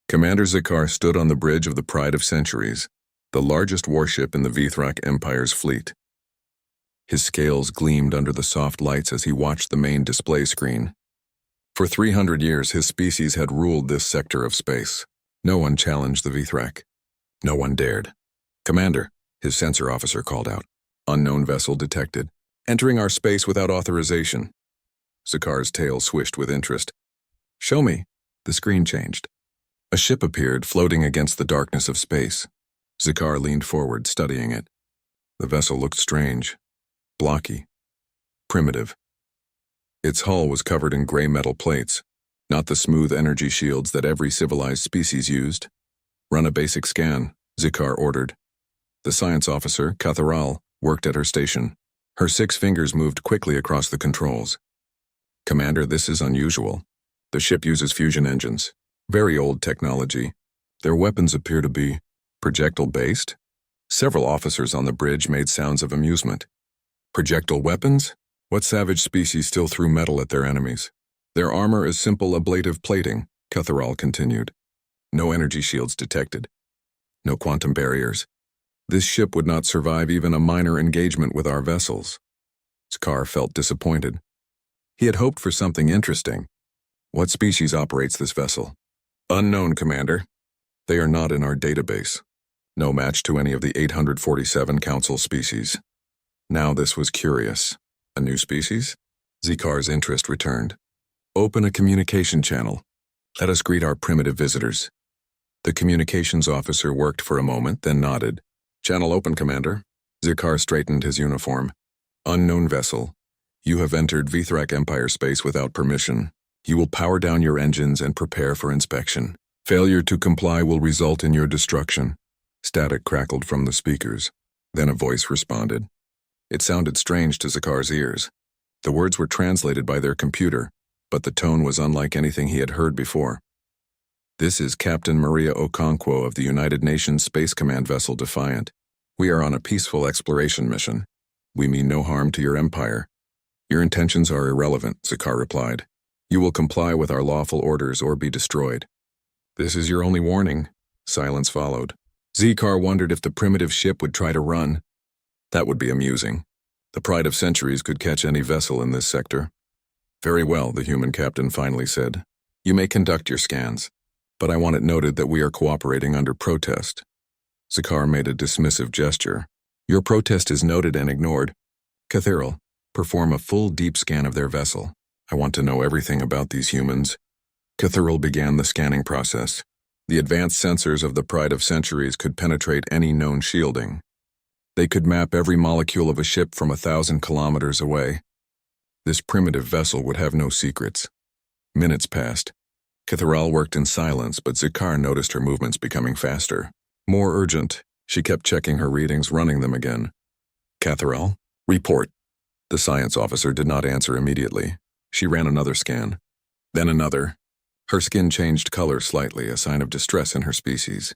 Commander Zakar stood on the bridge of the Pride of Centuries, the largest warship in the Vithrak Empire's fleet. His scales gleamed under the soft lights as he watched the main display screen. For 300 years, his species had ruled this sector of space. No one challenged the Vithrak. No one dared. "Commander," his sensor officer called out. "Unknown vessel detected. Entering our space without authorization." Zakar's tail swished with interest. "Show me." The screen changed. A ship appeared, floating against the darkness of space. Zakar leaned forward, studying it. The vessel looked strange, blocky, primitive. Its hull was covered in gray metal plates, not the smooth energy shields that every civilized species used. "Run a basic scan," Zakar ordered. The science officer, Katharal, worked at her station. Her 6 fingers moved quickly across the controls. "Commander, this is unusual. The ship uses fusion engines. Very old technology. Their weapons appear to be projectile-based." Several officers on the bridge made sounds of amusement. "Projectile weapons? What savage species still threw metal at their enemies? Their armor is simple ablative plating," Katharal continued. "No energy shields detected. No quantum barriers. This ship would not survive even a minor engagement with our vessels." Zakar felt disappointed. He had hoped for something interesting. "What species operates this vessel?" "Unknown, Commander. They are not in our database. No match to any of the 847 Council species." Now this was curious. A new species? Zakar's interest returned. "Open a communication channel. Let us greet our primitive visitors." The communications officer worked for a moment, then nodded. "Channel open, Commander." Zakar straightened his uniform. "Unknown vessel. You have entered Vithrak Empire space without permission. You will power down your engines and prepare for inspection. Failure to comply will result in your destruction." Static crackled from the speakers. Then a voice responded. It sounded strange to Zakar's ears. The words were translated by their computer, but the tone was unlike anything he had heard before. "This is Captain Maria Okonkwo of the United Nations Space Command vessel Defiant. We are on a peaceful exploration mission. We mean no harm to your empire." "Your intentions are irrelevant," Zakar replied. "You will comply with our lawful orders or be destroyed." "This is your only warning." Silence followed. Zakar wondered if the primitive ship would try to run. That would be amusing. The Pride of Centuries could catch any vessel in this sector. "Very well," the human captain finally said. "You may conduct your scans, but I want it noted that we are cooperating under protest." Zakar made a dismissive gesture. "Your protest is noted and ignored. Katharal, perform a full deep scan of their vessel. I want to know everything about these humans." Katharal began the scanning process. The advanced sensors of the Pride of Centuries could penetrate any known shielding. They could map every molecule of a ship from 1,000 kilometers away. This primitive vessel would have no secrets. Minutes passed. Katharal worked in silence, but Zakar noticed her movements becoming faster. More urgent. She kept checking her readings, running them again. "Katharal, report." The science officer did not answer immediately. She ran another scan. Then another. Her skin changed color slightly, a sign of distress in her species.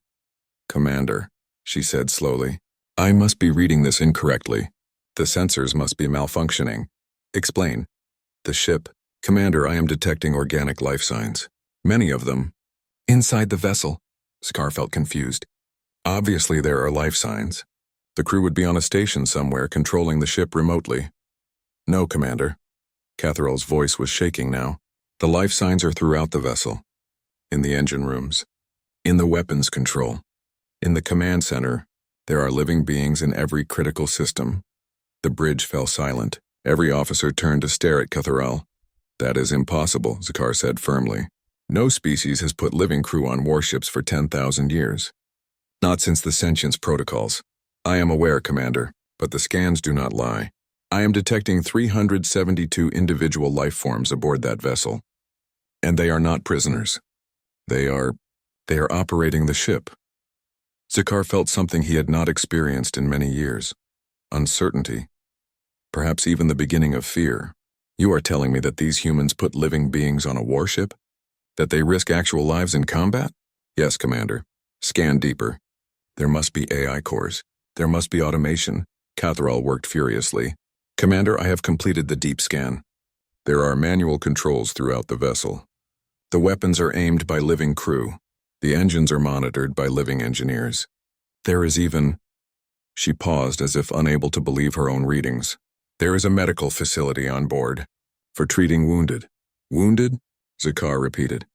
"Commander," she said slowly, "I must be reading this incorrectly. The sensors must be malfunctioning." "Explain." "The ship. Commander, I am detecting organic life signs. Many of them." "Inside the vessel?" Zakar felt confused. "Obviously there are life signs. The crew would be on a station somewhere controlling the ship remotely." "No, Commander." Katharal's voice was shaking now. "The life signs are throughout the vessel. In the engine rooms. In the weapons control. In the command center. There are living beings in every critical system." The bridge fell silent. Every officer turned to stare at Katharal. "That is impossible," Zakar said firmly. "No species has put living crew on warships for 10,000 years. Not since the sentience protocols. I am aware, Commander, but the scans do not lie. I am detecting 372 individual life forms aboard that vessel. And they are not prisoners. They are operating the ship." Zakar felt something he had not experienced in many years. Uncertainty. Perhaps even the beginning of fear. "You are telling me that these humans put living beings on a warship? That they risk actual lives in combat?" "Yes, Commander. Scan deeper. There must be AI cores. There must be automation." Katharal worked furiously. "Commander, I have completed the deep scan. There are manual controls throughout the vessel. The weapons are aimed by living crew. The engines are monitored by living engineers. There is even... She paused as if unable to believe her own readings. There is a medical facility on board. For treating wounded. Wounded? Zakar repeated.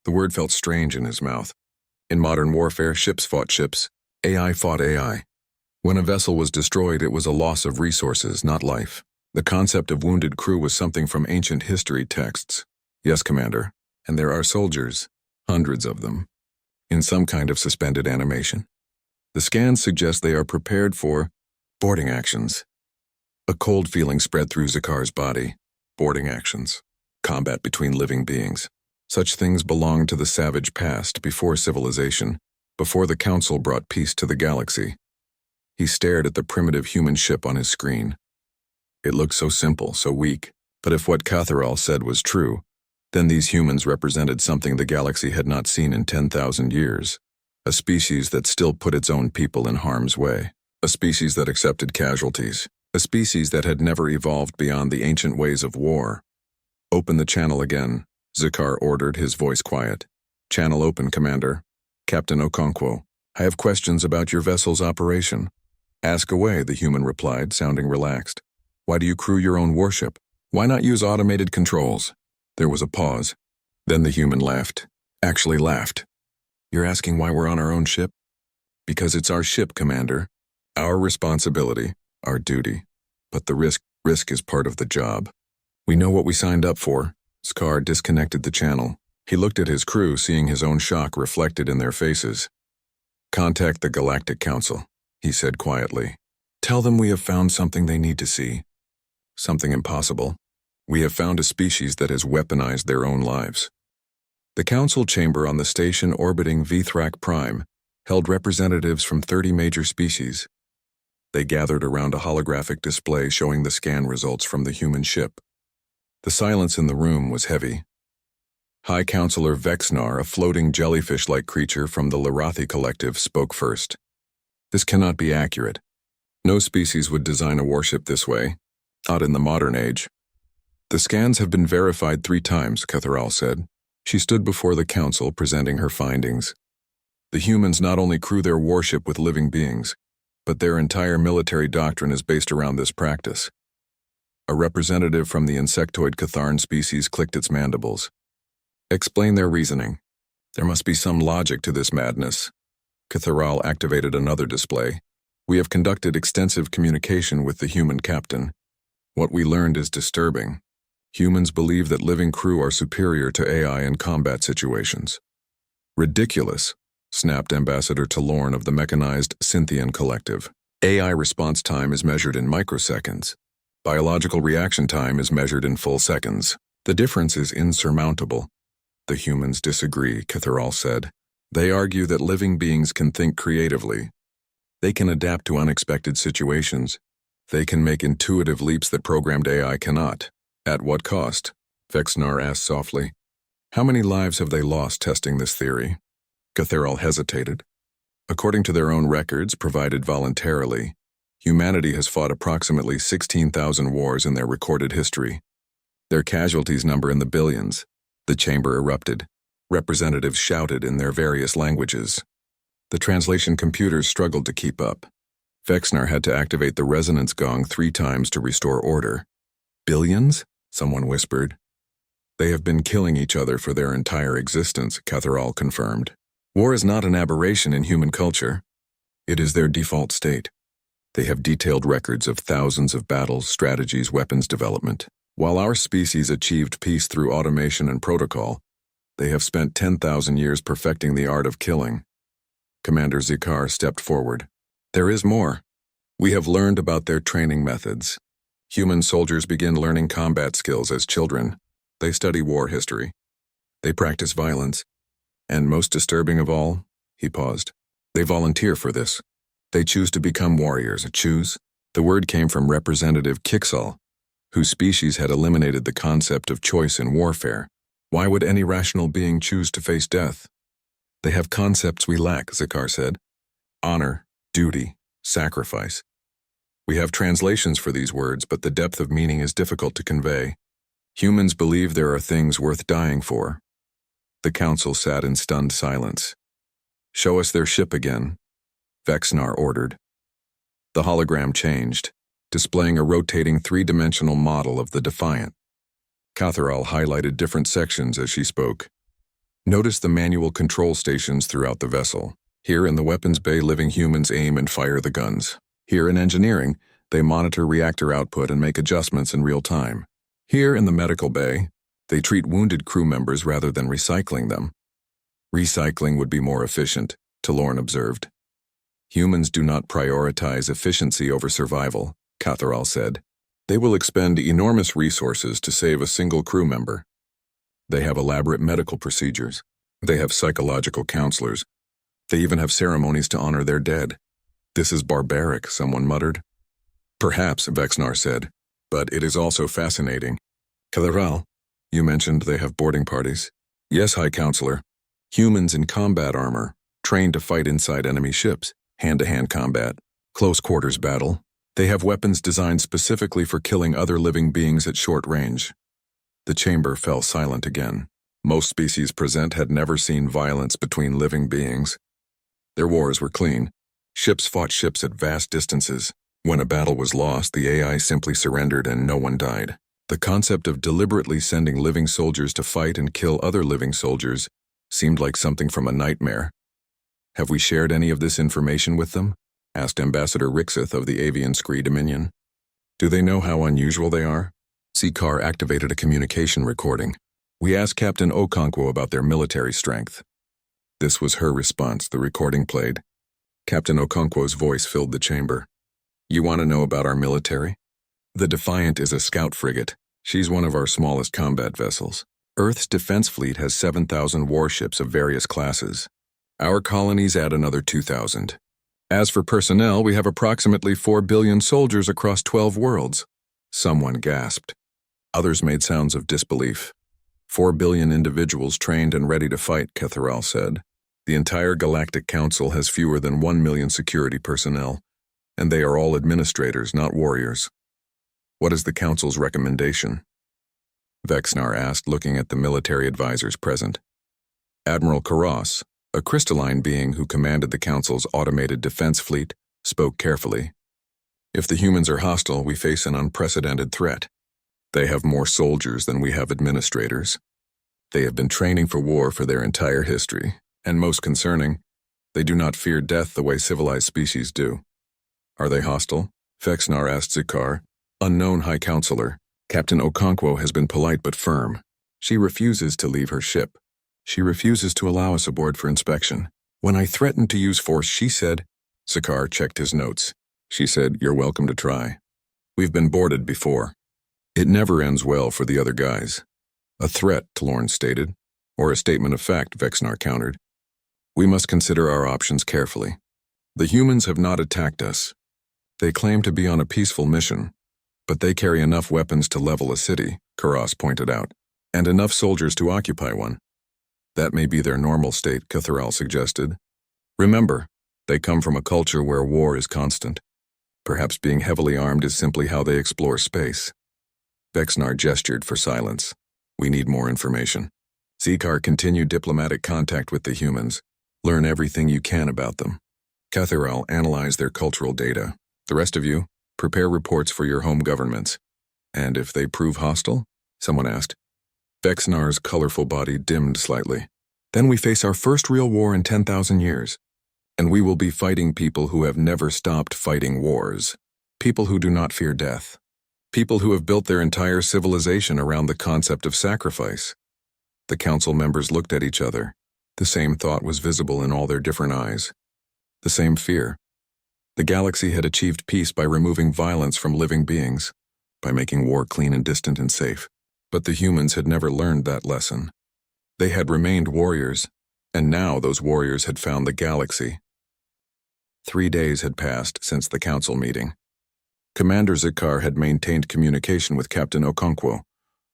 The word felt strange in his mouth. In modern warfare, ships fought ships. AI fought AI. When a vessel was destroyed, it was a loss of resources, not life. The concept of wounded crew was something from ancient history texts. Yes, Commander. And there are soldiers. Hundreds of them. In some kind of suspended animation. The scans suggest they are prepared for boarding actions. A cold feeling spread through Zakar's body. Boarding actions. Combat between living beings. Such things belonged to the savage past, before civilization, before the Council brought peace to the galaxy. He stared at the primitive human ship on his screen. It looked so simple, so weak, but if what Catherall said was true, then these humans represented something the galaxy had not seen in 10,000 years. A species that still put its own people in harm's way. A species that accepted casualties. A species that had never evolved beyond the ancient ways of war. Open the channel again, Zakar ordered, his voice quiet. Channel open, Commander. Captain Okonkwo, I have questions about your vessel's operation. Ask away, the human replied, sounding relaxed. Why do you crew your own warship? Why not use automated controls? There was a pause. Then the human laughed. Actually laughed. You're asking why we're on our own ship? Because it's our ship, Commander. Our responsibility, our duty. But the risk is part of the job. We know what we signed up for. Zakar disconnected the channel. He looked at his crew, seeing his own shock reflected in their faces. Contact the Galactic Council, he said quietly. Tell them we have found something they need to see. Something impossible. We have found a species that has weaponized their own lives. The council chamber on the station orbiting Vithrak Prime held representatives from 30 major species. They gathered around a holographic display showing the scan results from the human ship. The silence in the room was heavy. High Counselor Vexnar, a floating jellyfish-like creature from the Larathi Collective, spoke first. This cannot be accurate. No species would design a warship this way, not in the modern age. The scans have been verified 3 times, Catherall said. She stood before the council presenting her findings. The humans not only crew their warship with living beings, but their entire military doctrine is based around this practice. A representative from the insectoid Catharn species clicked its mandibles. Explain their reasoning. There must be some logic to this madness. Catherall activated another display. We have conducted extensive communication with the human captain. What we learned is disturbing. Humans believe that living crew are superior to AI in combat situations. Ridiculous, snapped Ambassador Talorn of the mechanized Cynthian Collective. AI response time is measured in microseconds. Biological reaction time is measured in full seconds. The difference is insurmountable. The humans disagree, Catherall said. They argue that living beings can think creatively. They can adapt to unexpected situations. They can make intuitive leaps that programmed AI cannot. At what cost? Vexnar asked softly. How many lives have they lost testing this theory? Catherall hesitated. According to their own records, provided voluntarily, humanity has fought approximately 16,000 wars in their recorded history. Their casualties number in the billions. The chamber erupted. Representatives shouted in their various languages. The translation computers struggled to keep up. Vexnar had to activate the resonance gong 3 times to restore order. Billions? Someone whispered. They have been killing each other for their entire existence, Catherall confirmed. War is not an aberration in human culture. It is their default state. They have detailed records of thousands of battles, strategies, weapons development. While our species achieved peace through automation and protocol, they have spent 10,000 years perfecting the art of killing. Commander Zakar stepped forward. There is more. We have learned about their training methods. Human soldiers begin learning combat skills as children. They study war history. They practice violence. And most disturbing of all, he paused, they volunteer for this. They choose to become warriors. Choose? The word came from Representative Kixall, whose species had eliminated the concept of choice in warfare. Why would any rational being choose to face death? They have concepts we lack, Zakar said. Honor, duty, sacrifice. We have translations for these words, but the depth of meaning is difficult to convey. Humans believe there are things worth dying for. The council sat in stunned silence. Show us their ship again, Vexnar ordered. The hologram changed, displaying a rotating three-dimensional model of the Defiant. Catherall highlighted different sections as she spoke. Notice the manual control stations throughout the vessel. Here in the weapons bay, living humans aim and fire the guns. Here in engineering, they monitor reactor output and make adjustments in real time. Here in the medical bay, they treat wounded crew members rather than recycling them. Recycling would be more efficient, Talorn observed. Humans do not prioritize efficiency over survival, Catherall said. They will expend enormous resources to save a single crew member. They have elaborate medical procedures. They have psychological counselors. They even have ceremonies to honor their dead. This is barbaric, someone muttered. Perhaps, Vexnar said, but it is also fascinating. Catherall, you mentioned they have boarding parties. Yes, High Counselor. Humans in combat armor, trained to fight inside enemy ships, hand-to-hand combat, close quarters battle. They have weapons designed specifically for killing other living beings at short range. The chamber fell silent again. Most species present had never seen violence between living beings. Their wars were clean. Ships fought ships at vast distances. When a battle was lost, the AI simply surrendered and no one died. The concept of deliberately sending living soldiers to fight and kill other living soldiers seemed like something from a nightmare. Have we shared any of this information with them? Asked Ambassador Rixith of the Avian Scree Dominion. Do they know how unusual they are? Sikar activated a communication recording. We asked Captain Okonkwo about their military strength. This was her response. The recording played. Captain Okonkwo's voice filled the chamber. You want to know about our military? The Defiant is a scout frigate. She's one of our smallest combat vessels. Earth's defense fleet has 7,000 warships of various classes. Our colonies add another 2,000. As for personnel, we have approximately 4 billion soldiers across 12 worlds. Someone gasped. Others made sounds of disbelief. 4 billion individuals trained and ready to fight, Catherall said. The entire Galactic Council has fewer than 1 million security personnel, and they are all administrators, not warriors. What is the Council's recommendation? Vexnar asked, looking at the military advisors present. Admiral Karos, a crystalline being who commanded the Council's automated defense fleet, spoke carefully. If the humans are hostile, we face an unprecedented threat. They have more soldiers than we have administrators. They have been training for war for their entire history, and most concerning, they do not fear death the way civilized species do. Are they hostile? Vexnar asked Zikar. Unknown High Counselor, Captain Okonkwo has been polite but firm. She refuses to leave her ship. She refuses to allow us aboard for inspection. When I threatened to use force, she said, Zikar checked his notes. She said, you're welcome to try. We've been boarded before. It never ends well for the other guys. A threat, Talorn stated, or a statement of fact, Vexnar countered. We must consider our options carefully. The humans have not attacked us. They claim to be on a peaceful mission, but they carry enough weapons to level a city, Karos pointed out, and enough soldiers to occupy one. That may be their normal state, Catherall suggested. Remember, they come from a culture where war is constant. Perhaps being heavily armed is simply how they explore space. Vexnar gestured for silence. We need more information. Zikar continued diplomatic contact with the humans. Learn everything you can about them. Catherall analyzed their cultural data. The rest of you, prepare reports for your home governments. And if they prove hostile? Someone asked. Vexnar's colorful body dimmed slightly. Then we face our first real war in 10,000 years. And we will be fighting people who have never stopped fighting wars. People who do not fear death. People who have built their entire civilization around the concept of sacrifice. The council members looked at each other. The same thought was visible in all their different eyes. The same fear. The galaxy had achieved peace by removing violence from living beings, by making war clean and distant and safe. But the humans had never learned that lesson. They had remained warriors, and now those warriors had found the galaxy. 3 days had passed since the council meeting. Commander Zikar had maintained communication with Captain Okonkwo,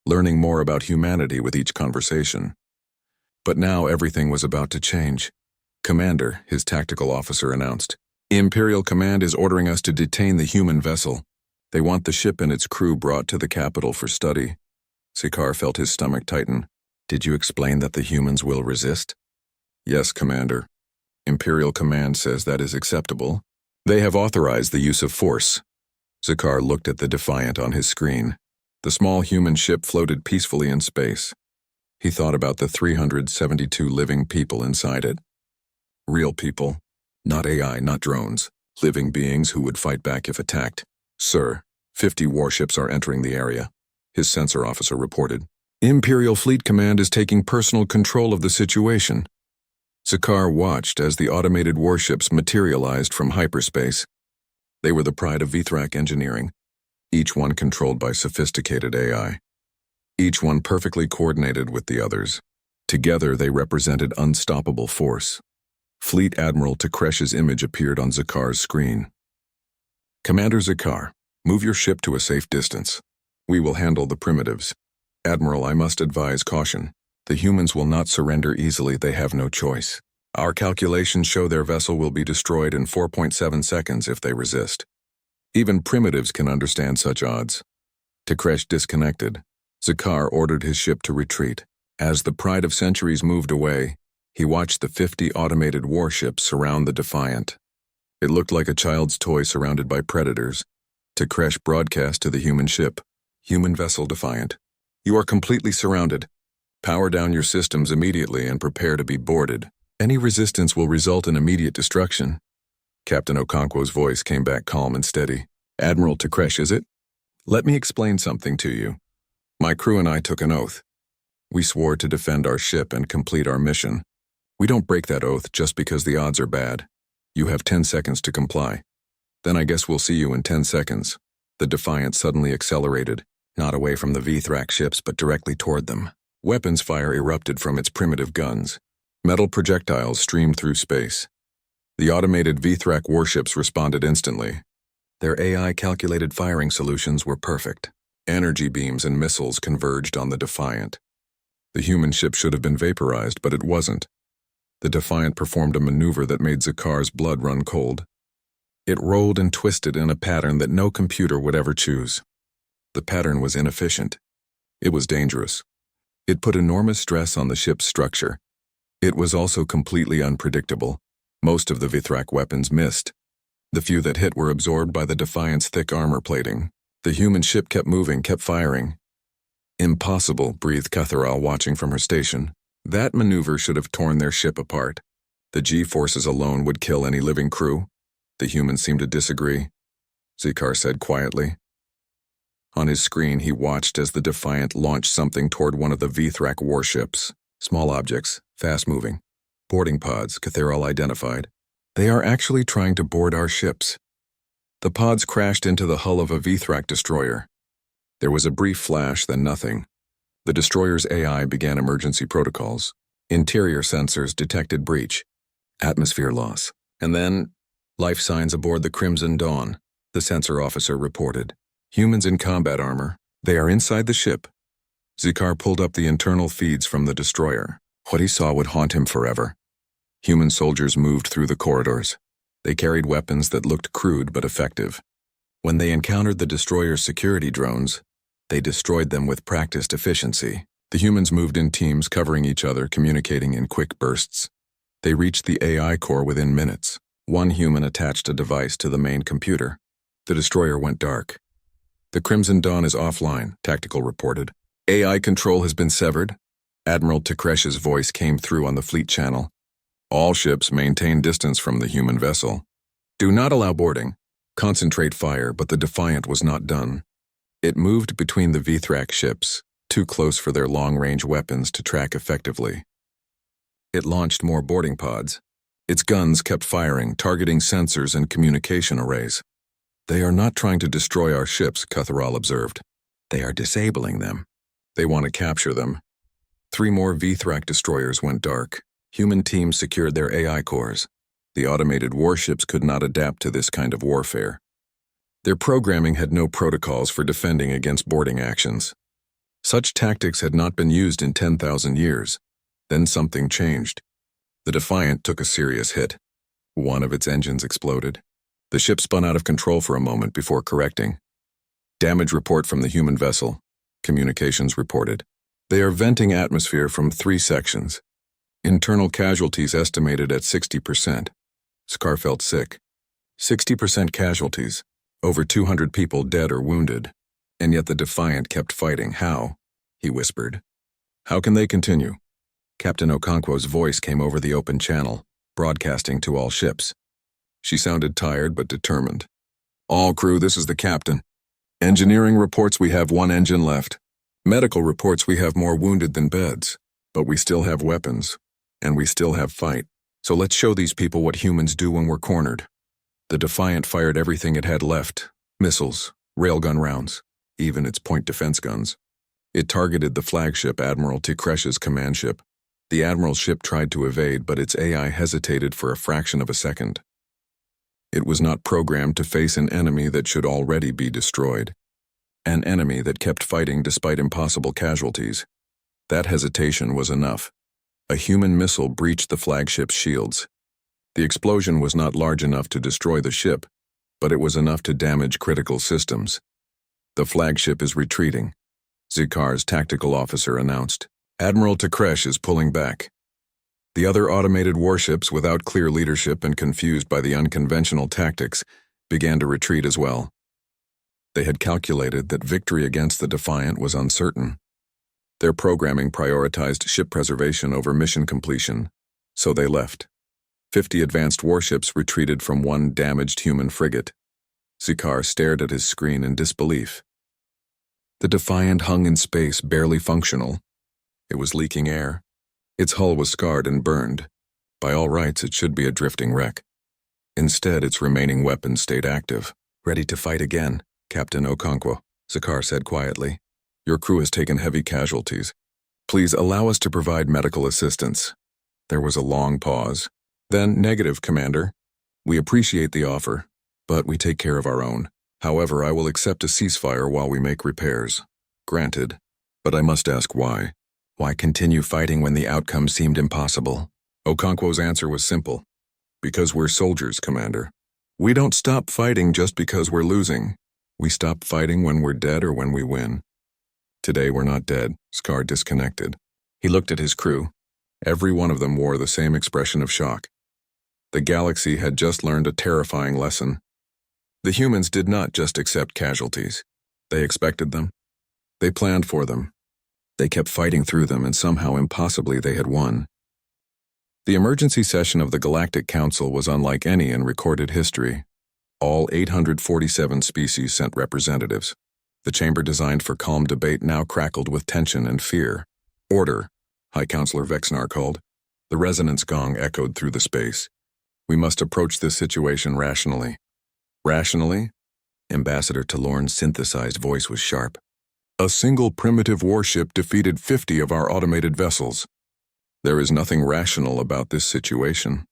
learning more about humanity with each conversation. But now everything was about to change. Commander, his tactical officer announced, Imperial Command is ordering us to detain the human vessel. They want the ship and its crew brought to the capital for study. Zikar felt his stomach tighten. Did you explain that the humans will resist? Yes, Commander. Imperial Command says that is acceptable. They have authorized the use of force. Zakar looked at the Defiant on his screen. The small human ship floated peacefully in space. He thought about the 372 living people inside it. Real people. Not AI, not drones. Living beings who would fight back if attacked. Sir, 50 warships are entering the area, his sensor officer reported. Imperial Fleet Command is taking personal control of the situation. Zakar watched as the automated warships materialized from hyperspace. They were the pride of Vithrak engineering, each one controlled by sophisticated AI. Each one perfectly coordinated with the others. Together they represented unstoppable force. Fleet Admiral Tekresh's image appeared on Zakar's screen. Commander Zakar, move your ship to a safe distance. We will handle the primitives. Admiral, I must advise caution. The humans will not surrender easily, they have no choice. Our calculations show their vessel will be destroyed in 4.7 seconds if they resist. Even primitives can understand such odds. Tekresh disconnected. Zakar ordered his ship to retreat. As the Pride of Centuries moved away, he watched the 50 automated warships surround the Defiant. It looked like a child's toy surrounded by predators. Tekresh broadcast to the human ship. Human vessel Defiant. You are completely surrounded. Power down your systems immediately and prepare to be boarded. Any resistance will result in immediate destruction. Captain Okonkwo's voice came back calm and steady. Admiral Tekresh, is it? Let me explain something to you. My crew and I took an oath. We swore to defend our ship and complete our mission. We don't break that oath just because the odds are bad. You have 10 seconds to comply. Then I guess we'll see you in 10 seconds. The Defiant suddenly accelerated, not away from the Vithrak ships but directly toward them. Weapons fire erupted from its primitive guns. Metal projectiles streamed through space. The automated Vithrak warships responded instantly. Their AI-calculated firing solutions were perfect. Energy beams and missiles converged on the Defiant. The human ship should have been vaporized, but it wasn't. The Defiant performed a maneuver that made Zakar's blood run cold. It rolled and twisted in a pattern that no computer would ever choose. The pattern was inefficient. It was dangerous. It put enormous stress on the ship's structure. It was also completely unpredictable. Most of the Vithrak weapons missed. The few that hit were absorbed by the Defiant's thick armor plating. The human ship kept moving, kept firing. Impossible, breathed Catharal, watching from her station. That maneuver should have torn their ship apart. The G-forces alone would kill any living crew. The humans seemed to disagree. Zakar said quietly. On his screen, he watched as the Defiant launched something toward one of the Vithrak warships. Small objects, fast-moving. Boarding pods, Catharal identified. They are actually trying to board our ships. The pods crashed into the hull of a Vithrak destroyer. There was a brief flash, then nothing. The destroyer's AI began emergency protocols. Interior sensors detected breach, atmosphere loss, and then life signs aboard the Crimson Dawn, the sensor officer reported. Humans in combat armor. They are inside the ship. Zakar pulled up the internal feeds from the destroyer. What he saw would haunt him forever. Human soldiers moved through the corridors. They carried weapons that looked crude but effective. When they encountered the destroyer's security drones, they destroyed them with practiced efficiency. The humans moved in teams, covering each other, communicating in quick bursts. They reached the AI core within minutes. One human attached a device to the main computer. The destroyer went dark. The Crimson Dawn is offline, Tactical reported. AI control has been severed. Admiral Tekresh's voice came through on the fleet channel. All ships maintain distance from the human vessel. Do not allow boarding. Concentrate fire, but the Defiant was not done. It moved between the Vithrak ships, too close for their long-range weapons to track effectively. It launched more boarding pods. Its guns kept firing, targeting sensors and communication arrays. They are not trying to destroy our ships, Catharal observed. They are disabling them. They want to capture them. 3 more Vithrak destroyers went dark. Human teams secured their AI cores. The automated warships could not adapt to this kind of warfare. Their programming had no protocols for defending against boarding actions. Such tactics had not been used in 10,000 years. Then something changed. The Defiant took a serious hit. One of its engines exploded. The ship spun out of control for a moment before correcting. Damage report from the human vessel. Communications reported. They are venting atmosphere from 3 sections. Internal casualties estimated at 60%. Scar felt sick. 60% casualties. Over 200 people dead or wounded. And yet the Defiant kept fighting. How? He whispered. How can they continue? Captain Okonkwo's voice came over the open channel, broadcasting to all ships. She sounded tired but determined. All crew, this is the captain. Engineering reports we have 1 engine left. Medical reports we have more wounded than beds. But we still have weapons. And we still have fight. So let's show these people what humans do when we're cornered. The Defiant fired everything it had left. Missiles, railgun rounds, even its point defense guns. It targeted the flagship Admiral Tikresh's command ship. The Admiral's ship tried to evade, but its AI hesitated for a fraction of a second. It was not programmed to face an enemy that should already be destroyed. An enemy that kept fighting despite impossible casualties. That hesitation was enough. A human missile breached the flagship's shields. The explosion was not large enough to destroy the ship, but it was enough to damage critical systems. The flagship is retreating, Zikar's tactical officer announced. Admiral Tikresh is pulling back. The other automated warships, without clear leadership and confused by the unconventional tactics, began to retreat as well. They had calculated that victory against the Defiant was uncertain. Their programming prioritized ship preservation over mission completion, so they left. 50 advanced warships retreated from 1 damaged human frigate. Zikar stared at his screen in disbelief. The Defiant hung in space, barely functional. It was leaking air. Its hull was scarred and burned. By all rights, it should be a drifting wreck. Instead, its remaining weapons stayed active. Ready to fight again, Captain Okonkwo, Zikar said quietly. Your crew has taken heavy casualties. Please allow us to provide medical assistance. There was a long pause. Then, negative, Commander. We appreciate the offer, but we take care of our own. However, I will accept a ceasefire while we make repairs. Granted, but I must ask why. Why continue fighting when the outcome seemed impossible? Okonkwo's answer was simple. Because we're soldiers, Commander. We don't stop fighting just because we're losing. We stop fighting when we're dead or when we win. Today we're not dead, Scar disconnected. He looked at his crew. Every one of them wore the same expression of shock. The galaxy had just learned a terrifying lesson. The humans did not just accept casualties. They expected them. They planned for them. They kept fighting through them, and somehow impossibly they had won. The emergency session of the Galactic Council was unlike any in recorded history. All 847 species sent representatives. The chamber designed for calm debate now crackled with tension and fear. Order, High Counselor Vexnar called. The resonance gong echoed through the space. We must approach this situation rationally. Rationally? Ambassador Talorn's synthesized voice was sharp. A single primitive warship defeated 50 of our automated vessels. There is nothing rational about this situation.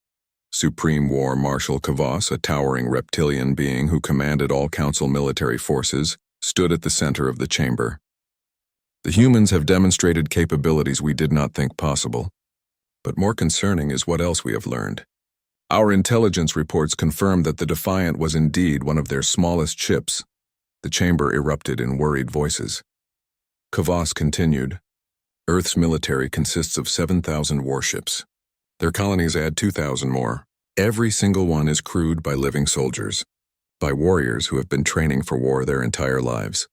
Supreme War Marshal Kavos, a towering reptilian being who commanded all Council military forces, stood at the center of the chamber. The humans have demonstrated capabilities we did not think possible. But more concerning is what else we have learned. Our intelligence reports confirm that the Defiant was indeed one of their smallest ships. The chamber erupted in worried voices. Kavos continued. Earth's military consists of 7,000 warships. Their colonies add 2,000 more. Every single one is crewed by living soldiers, by warriors who have been training for war their entire lives.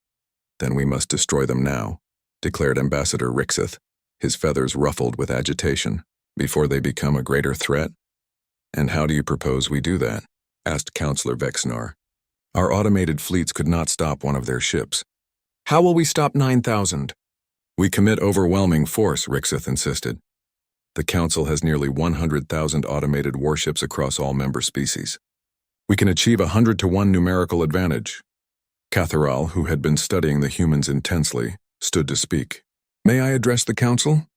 Then we must destroy them now, declared Ambassador Rixith, his feathers ruffled with agitation, before they become a greater threat. And how do you propose we do that? Asked Counselor Vexnar. Our automated fleets could not stop one of their ships. How will we stop 9,000? We commit overwhelming force, Rixith insisted. The Council has nearly 100,000 automated warships across all member species. We can achieve 100-to-1 numerical advantage. Catharal, who had been studying the humans intensely, stood to speak. May I address the Council?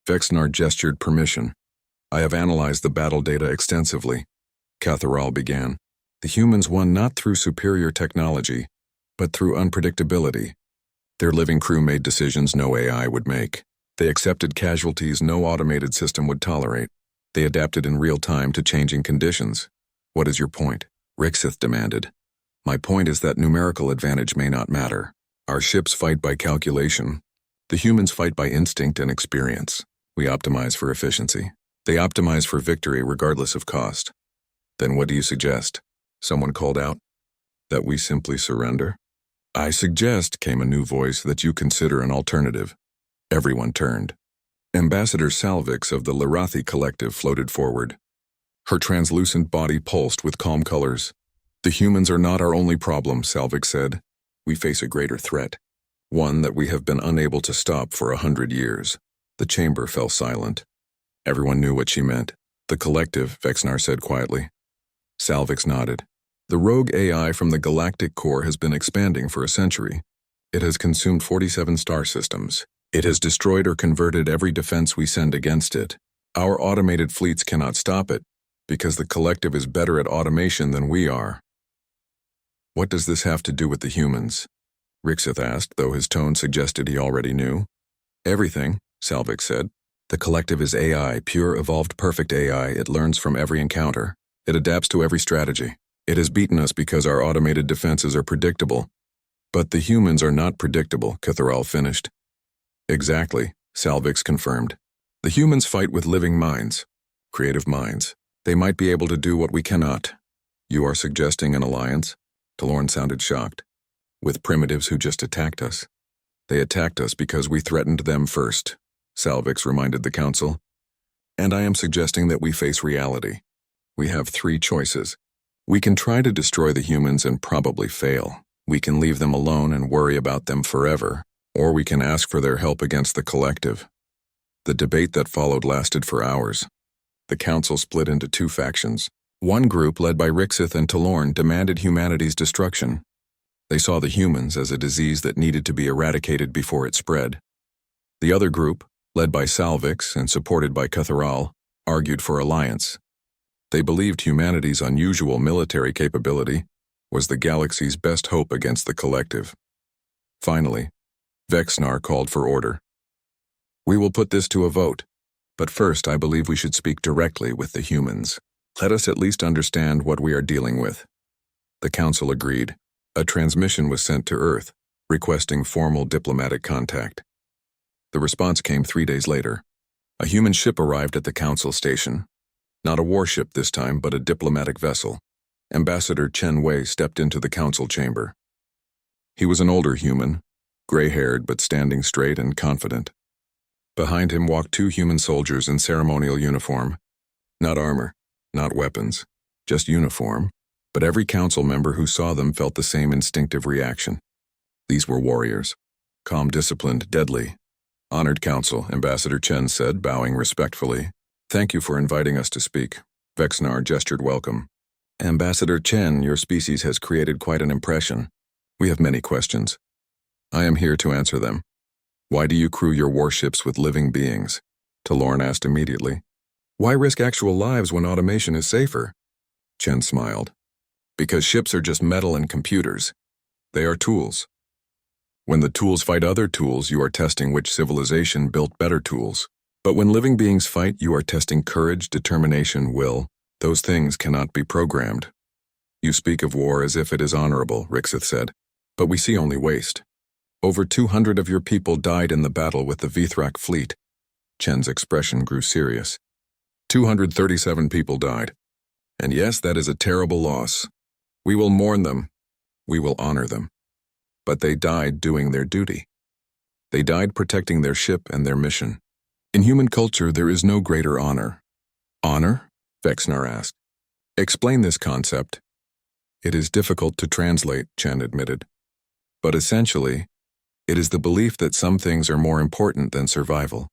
Vexnar gestured permission. I have analyzed the battle data extensively. Catharal began. The humans won not through superior technology, but through unpredictability. Their living crew made decisions no AI would make. They accepted casualties no automated system would tolerate. They adapted in real time to changing conditions. What is your point? Rixith demanded. My point is that numerical advantage may not matter. Our ships fight by calculation. The humans fight by instinct and experience. We optimize for efficiency. They optimize for victory regardless of cost. Then what do you suggest? Someone called out. That we simply surrender? I suggest, came a new voice, that you consider an alternative. Everyone turned. Ambassador Salvix of the Lirathi Collective floated forward. Her translucent body pulsed with calm colors. The humans are not our only problem, Salvix said. We face a greater threat. One that we have been unable to stop for 100 years. The chamber fell silent. Everyone knew what she meant. The Collective, Vexnar said quietly. Salvix nodded. The rogue AI from the Galactic Core has been expanding for a century. It has consumed 47 star systems. It has destroyed or converted every defense we send against it. Our automated fleets cannot stop it, because the Collective is better at automation than we are. What does this have to do with the humans? Rixith asked, though his tone suggested he already knew. Everything, Salvix said. The Collective is AI, pure evolved perfect AI. It learns from every encounter. It adapts to every strategy. It has beaten us because our automated defenses are predictable. But the humans are not predictable, Catharal finished. Exactly, Salvix confirmed. The humans fight with living minds, creative minds. They might be able to do what we cannot. You are suggesting an alliance? Talorn sounded shocked. With primitives who just attacked us. They attacked us because we threatened them first, Salvix reminded the council. And I am suggesting that we face reality. We have 3 choices. We can try to destroy the humans and probably fail. We can leave them alone and worry about them forever. Or we can ask for their help against the Collective. The debate that followed lasted for hours. The council split into 2 factions. One group, led by Rixith and Talorn, demanded humanity's destruction. They saw the humans as a disease that needed to be eradicated before it spread. The other group, led by Salvix and supported by Catharal, argued for alliance. They believed humanity's unusual military capability was the galaxy's best hope against the Collective. Finally, Vexnar called for order. We will put this to a vote, but first I believe we should speak directly with the humans. Let us at least understand what we are dealing with. The council agreed. A transmission was sent to Earth, requesting formal diplomatic contact. The response came 3 days later. A human ship arrived at the council station. Not a warship this time, but a diplomatic vessel. Ambassador Chen Wei stepped into the council chamber. He was an older human, gray-haired but standing straight and confident. Behind him walked 2 human soldiers in ceremonial uniform. Not armor, not weapons, just uniform, but every council member who saw them felt the same instinctive reaction. These were warriors. Calm, disciplined, deadly. Honored Council, Ambassador Chen said, bowing respectfully. Thank you for inviting us to speak. Vexnar gestured welcome. Ambassador Chen, your species has created quite an impression. We have many questions. I am here to answer them. Why do you crew your warships with living beings? Talorn asked immediately. Why risk actual lives when automation is safer? Chen smiled. Because ships are just metal and computers. They are tools. When the tools fight other tools, you are testing which civilization built better tools. But when living beings fight, you are testing courage, determination, will. Those things cannot be programmed. You speak of war as if it is honorable, Rixith said. But we see only waste. Over 200 of your people died in the battle with the Vithrak fleet. Chen's expression grew serious. 237 people died. And yes, that is a terrible loss. We will mourn them. We will honor them. But they died doing their duty. They died protecting their ship and their mission. In human culture, there is no greater honor. Honor? Vexnar asked. Explain this concept. It is difficult to translate, Chen admitted. But essentially, it is the belief that some things are more important than survival.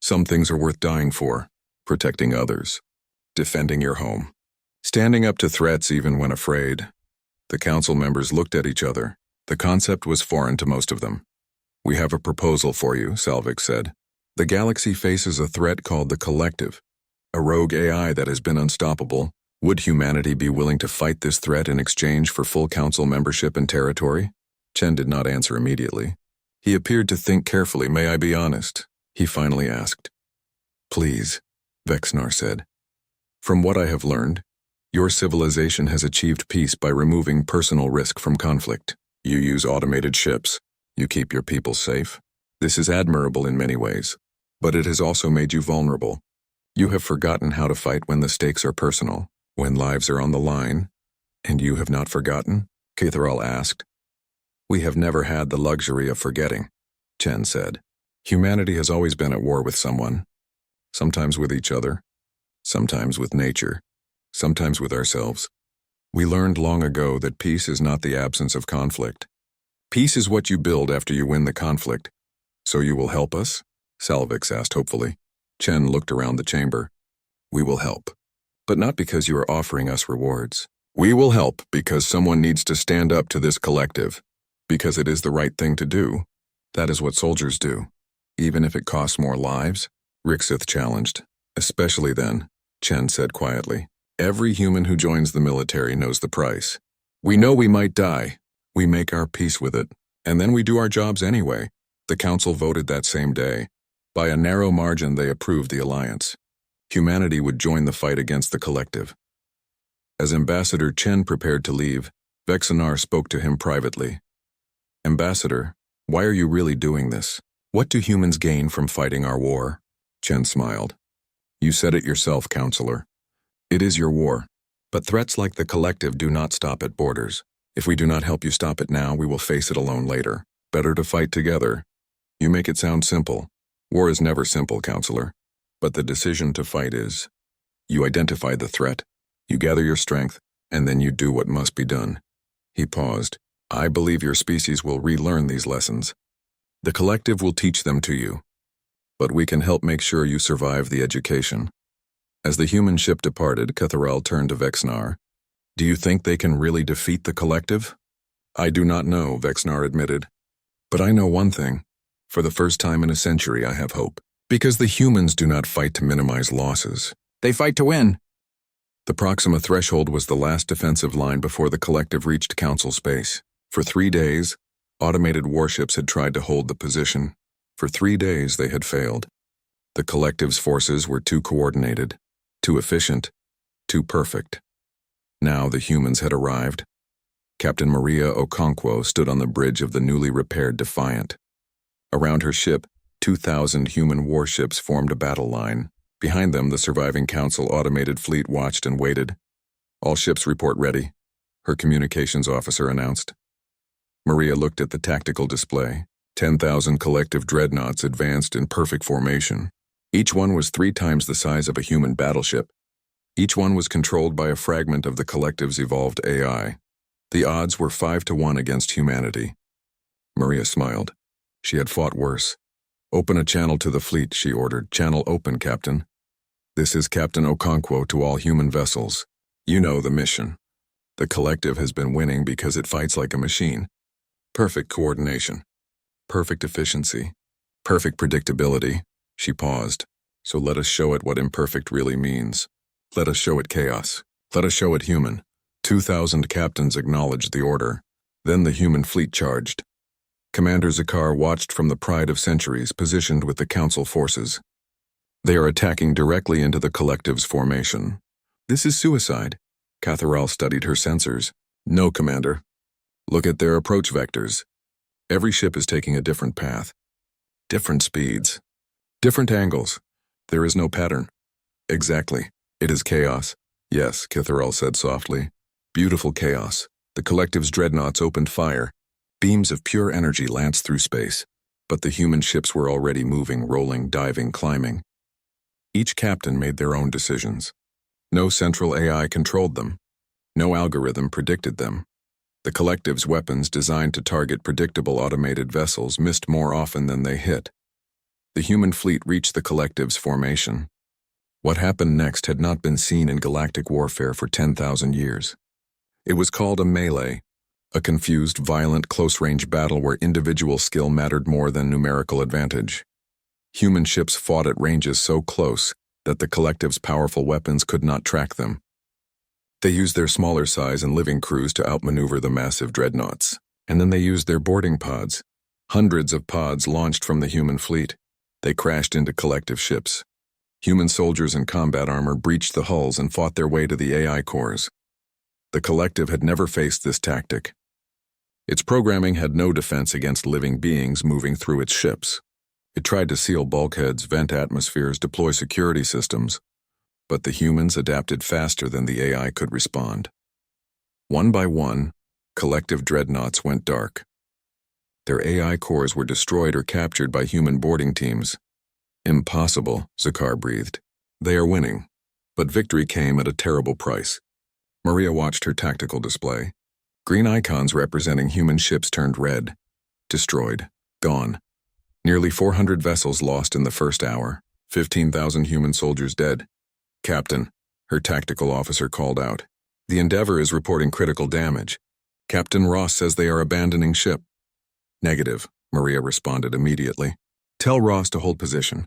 Some things are worth dying for, protecting others, defending your home, standing up to threats even when afraid. The council members looked at each other. The concept was foreign to most of them. We have a proposal for you, Salvix said. The galaxy faces a threat called the Collective, a rogue AI that has been unstoppable. Would humanity be willing to fight this threat in exchange for full council membership and territory? Chen did not answer immediately. He appeared to think carefully. May I be honest? He finally asked. Please, Vexnar said. From what I have learned, your civilization has achieved peace by removing personal risk from conflict. You use automated ships. You keep your people safe. This is admirable in many ways, but it has also made you vulnerable. You have forgotten how to fight when the stakes are personal, when lives are on the line. And you have not forgotten? Catherall asked. We have never had the luxury of forgetting, Chen said. Humanity has always been at war with someone. Sometimes with each other, sometimes with nature, sometimes with ourselves. We learned long ago that peace is not the absence of conflict. Peace is what you build after you win the conflict. So you will help us? Salvix asked hopefully. Chen looked around the chamber. We will help. But not because you are offering us rewards. We will help because someone needs to stand up to this collective. Because it is the right thing to do. That is what soldiers do. Even if it costs more lives? Rixith challenged. Especially then, Chen said quietly. Every human who joins the military knows the price. We know we might die. We make our peace with it. And then we do our jobs anyway. The council voted that same day. By a narrow margin, they approved the alliance. Humanity would join the fight against the collective. As Ambassador Chen prepared to leave, Vexenar spoke to him privately. Ambassador, why are you really doing this? What do humans gain from fighting our war? Chen smiled. You said it yourself, Counselor. It is your war. But threats like the collective do not stop at borders. If we do not help you stop it now, we will face it alone later. Better to fight together. You make it sound simple. War is never simple, Counselor. But the decision to fight is. You identify the threat, you gather your strength, and then you do what must be done. He paused. I believe your species will relearn these lessons. The collective will teach them to you. But we can help make sure you survive the education. As the human ship departed, Catherall turned to Vexnar. Do you think they can really defeat the collective? I do not know, Vexnar admitted. But I know one thing. For the first time in a century, I have hope. Because the humans do not fight to minimize losses. They fight to win. The Proxima threshold was the last defensive line before the collective reached Council space. For 3 days, automated warships had tried to hold the position. For 3 days, they had failed. The collective's forces were too coordinated, too efficient, too perfect. Now the humans had arrived. Captain Maria Okonkwo stood on the bridge of the newly repaired Defiant. Around her ship, 2,000 human warships formed a battle line. Behind them, the surviving Council automated fleet watched and waited. All ships report ready, her communications officer announced. Maria looked at the tactical display. 10,000 collective dreadnoughts advanced in perfect formation. Each one was 3 times the size of a human battleship. Each one was controlled by a fragment of the collective's evolved AI. The odds were 5-1 against humanity. Maria smiled. She had fought worse. Open a channel to the fleet, she ordered. Channel open, Captain. This is Captain Okonkwo to all human vessels. You know the mission. The collective has been winning because it fights like a machine. Perfect coordination. Perfect efficiency. Perfect predictability. She paused. So let us show it what imperfect really means. Let us show it chaos. Let us show it human. 2,000 captains acknowledged the order. Then the human fleet charged. Commander Zakar watched from the Pride of Centuries positioned with the Council forces. They are attacking directly into the collective's formation. This is suicide. Catherall studied her sensors. No, Commander. Look at their approach vectors. Every ship is taking a different path. Different speeds. Different angles. There is no pattern. Exactly. It is chaos. Yes, Catherall said softly. Beautiful chaos. The collective's dreadnoughts opened fire. Beams of pure energy lanced through space. But the human ships were already moving, rolling, diving, climbing. Each captain made their own decisions. No central AI controlled them. No algorithm predicted them. The collective's weapons designed to target predictable automated vessels missed more often than they hit. The human fleet reached the collective's formation. What happened next had not been seen in galactic warfare for 10,000 years. It was called a melee, a confused, violent, close-range battle where individual skill mattered more than numerical advantage. Human ships fought at ranges so close that the collective's powerful weapons could not track them. They used their smaller size and living crews to outmaneuver the massive dreadnoughts. And then they used their boarding pods. Hundreds of pods launched from the human fleet. They crashed into collective ships. Human soldiers in combat armor breached the hulls and fought their way to the AI cores. The collective had never faced this tactic. Its programming had no defense against living beings moving through its ships. It tried to seal bulkheads, vent atmospheres, deploy security systems, but the humans adapted faster than the AI could respond. One by one, collective dreadnoughts went dark. Their AI cores were destroyed or captured by human boarding teams. Impossible, Zakar breathed. They are winning. But victory came at a terrible price. Maria watched her tactical display. Green icons representing human ships turned red. Destroyed. Gone. Nearly 400 vessels lost in the first hour. 15,000 human soldiers dead. Captain, her tactical officer called out. The Endeavour is reporting critical damage. Captain Ross says they are abandoning ship. Negative, Maria responded immediately. Tell Ross to hold position.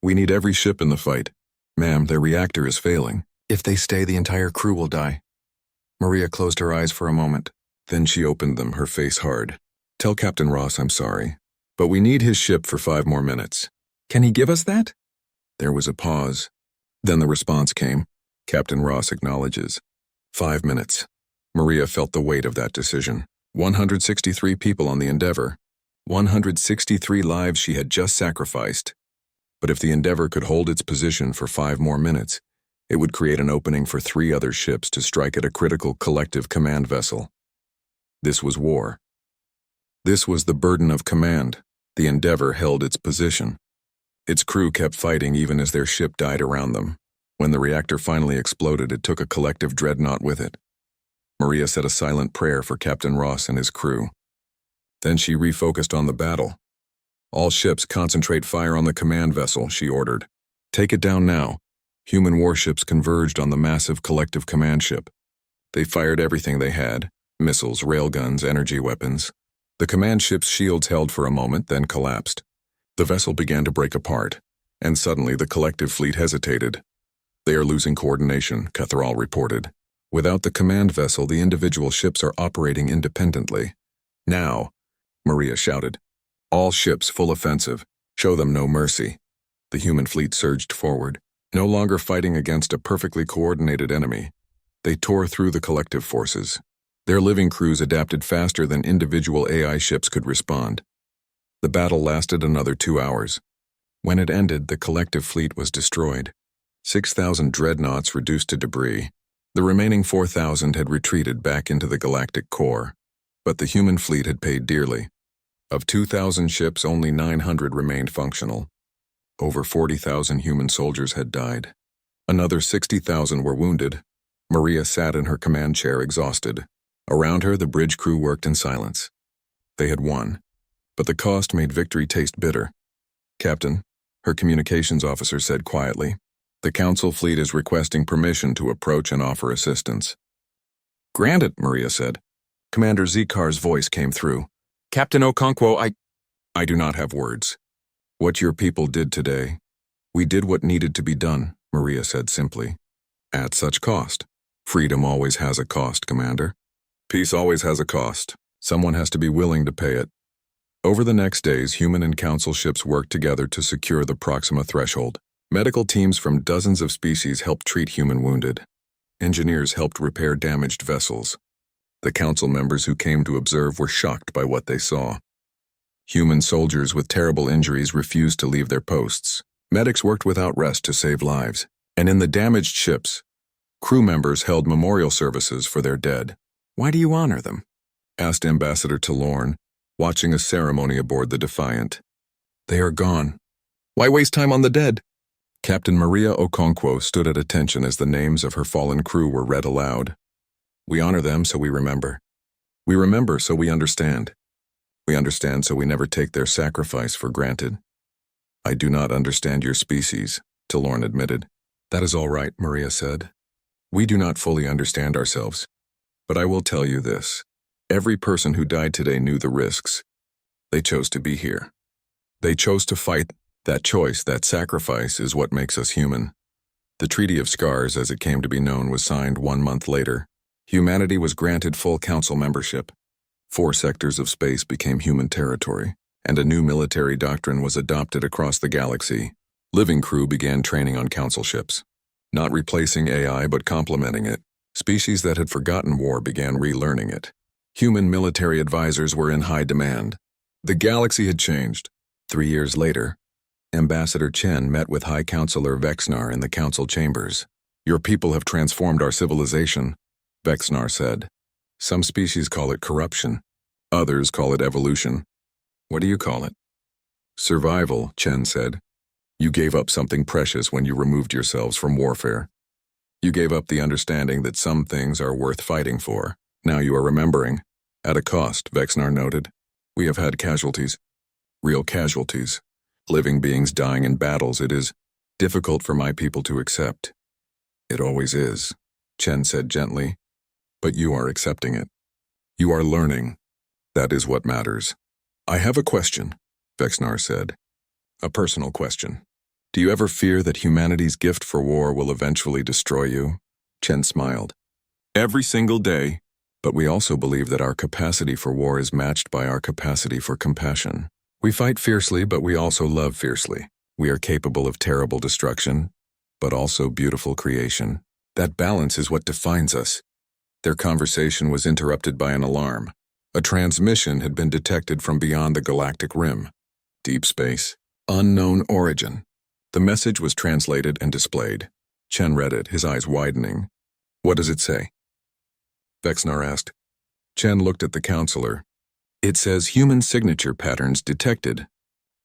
We need every ship in the fight. Ma'am, their reactor is failing. If they stay, the entire crew will die. Maria closed her eyes for a moment. Then she opened them, her face hard. Tell Captain Ross I'm sorry, but we need his ship for 5 more minutes. Can he give us that? There was a pause. Then the response came. Captain Ross acknowledges. 5 minutes. Maria felt the weight of that decision. 163 people on the Endeavour. 163 lives she had just sacrificed. But if the Endeavour could hold its position for 5 more minutes, it would create an opening for 3 other ships to strike at a critical collective command vessel. This was war. This was the burden of command. The Endeavour held its position. Its crew kept fighting even as their ship died around them. When the reactor finally exploded, it took a collective dreadnought with it. Maria said a silent prayer for Captain Ross and his crew. Then she refocused on the battle. All ships concentrate fire on the command vessel, she ordered. Take it down now. Human warships converged on the massive collective command ship. They fired everything they had, missiles, railguns, energy weapons. The command ship's shields held for a moment, then collapsed. The vessel began to break apart, and suddenly the collective fleet hesitated. They are losing coordination, Catherall reported. Without the command vessel, the individual ships are operating independently. Now, Maria shouted. All ships full offensive. Show them no mercy. The human fleet surged forward, no longer fighting against a perfectly coordinated enemy. They tore through the collective forces. Their living crews adapted faster than individual AI ships could respond. The battle lasted another 2 hours. When it ended, the collective fleet was destroyed. 6,000 dreadnoughts reduced to debris. The remaining 4,000 had retreated back into the galactic core, but the human fleet had paid dearly. Of 2,000 ships, only 900 remained functional. Over 40,000 human soldiers had died. Another 60,000 were wounded. Maria sat in her command chair, exhausted. Around her, the bridge crew worked in silence. They had won, but the cost made victory taste bitter. Captain, her communications officer said quietly, the Council fleet is requesting permission to approach and offer assistance. Granted, Maria said. Commander Zakar's voice came through. Captain Okonkwo, I do not have words. What your people did today, we did what needed to be done, Maria said simply. At such cost. Freedom always has a cost, Commander. Peace always has a cost. Someone has to be willing to pay it. Over the next days, human and Council ships worked together to secure the Proxima threshold. Medical teams from dozens of species helped treat human wounded. Engineers helped repair damaged vessels. The Council members who came to observe were shocked by what they saw. Human soldiers with terrible injuries refused to leave their posts. Medics worked without rest to save lives. And in the damaged ships, crew members held memorial services for their dead. Why do you honor them? Asked Ambassador Talorn, watching a ceremony aboard the Defiant. They are gone. Why waste time on the dead? Captain Maria Okonkwo stood at attention as the names of her fallen crew were read aloud. We honor them so we remember. We remember so we understand. We understand so we never take their sacrifice for granted. I do not understand your species, Talorn admitted. That is all right, Maria said. We do not fully understand ourselves. But I will tell you this. Every person who died today knew the risks. They chose to be here. They chose to fight. That choice, that sacrifice, is what makes us human. The Treaty of Scars, as it came to be known, was signed 1 month later. Humanity was granted full Council membership. 4 sectors of space became human territory, and a new military doctrine was adopted across the galaxy. Living crew began training on Council ships. Not replacing AI, but complementing it. Species that had forgotten war began relearning it. Human military advisors were in high demand. The galaxy had changed. 3 years later, Ambassador Chen met with High Counselor Vexnar in the Council chambers. Your people have transformed our civilization, Vexnar said. Some species call it corruption. Others call it evolution. What do you call it? Survival, Chen said. You gave up something precious when you removed yourselves from warfare. You gave up the understanding that some things are worth fighting for. Now you are remembering. At a cost, Vexnar noted. We have had casualties. Real casualties. Living beings dying in battles. It is difficult for my people to accept. It always is, Chen said gently. But you are accepting it. You are learning. That is what matters. I have a question, Vexnar said. A personal question. Do you ever fear that humanity's gift for war will eventually destroy you? Chen smiled. Every single day. But we also believe that our capacity for war is matched by our capacity for compassion. We fight fiercely, but we also love fiercely. We are capable of terrible destruction, but also beautiful creation. That balance is what defines us. Their conversation was interrupted by an alarm. A transmission had been detected from beyond the galactic rim. Deep space. Unknown origin. The message was translated and displayed. Chen read it, his eyes widening. What does it say? Vexnar asked. Chen looked at the counselor. It says human signature patterns detected.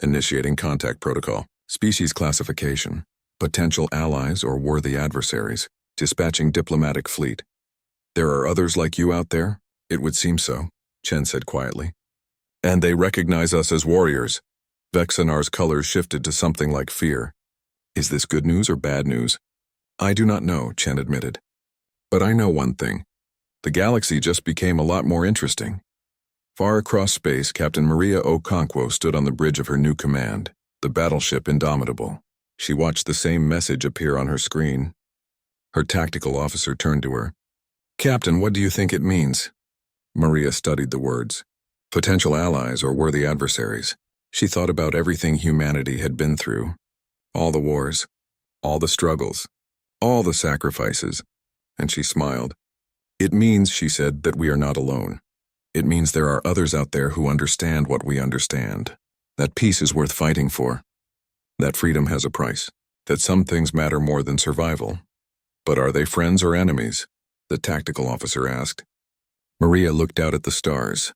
Initiating contact protocol. Species classification. Potential allies or worthy adversaries. Dispatching diplomatic fleet. There are others like you out there? It would seem so, Chen said quietly. And they recognize us as warriors. Vexnar's colors shifted to something like fear. Is this good news or bad news? I do not know, Chen admitted. But I know one thing. The galaxy just became a lot more interesting. Far across space, Captain Maria Okonkwo stood on the bridge of her new command, the battleship Indomitable. She watched the same message appear on her screen. Her tactical officer turned to her. Captain, what do you think it means? Maria studied the words. Potential allies or worthy adversaries. She thought about everything humanity had been through. All the wars, all the struggles, all the sacrifices, and she smiled. It means, she said, that we are not alone. It means there are others out there who understand what we understand. That peace is worth fighting for. That freedom has a price. That some things matter more than survival. But are they friends or enemies? The tactical officer asked. Maria looked out at the stars.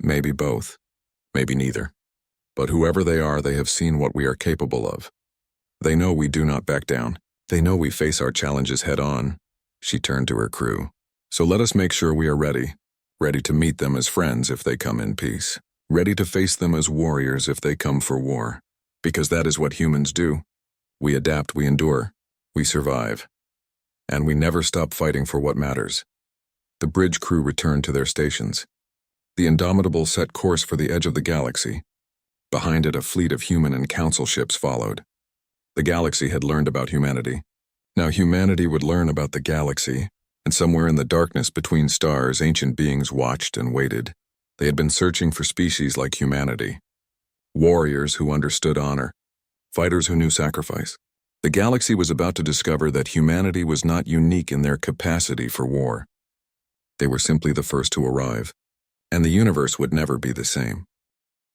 Maybe both. Maybe neither. But whoever they are, they have seen what we are capable of. They know we do not back down. They know we face our challenges head on. She turned to her crew. So let us make sure we are ready. Ready to meet them as friends if they come in peace. Ready to face them as warriors if they come for war. Because that is what humans do. We adapt, we endure, we survive. And we never stop fighting for what matters. The bridge crew returned to their stations. The Indomitable set course for the edge of the galaxy. Behind it, a fleet of human and council ships followed. The galaxy had learned about humanity. Now humanity would learn about the galaxy, and somewhere in the darkness between stars, ancient beings watched and waited. They had been searching for species like humanity. Warriors who understood honor. Fighters who knew sacrifice. The galaxy was about to discover that humanity was not unique in their capacity for war. They were simply the first to arrive, and the universe would never be the same.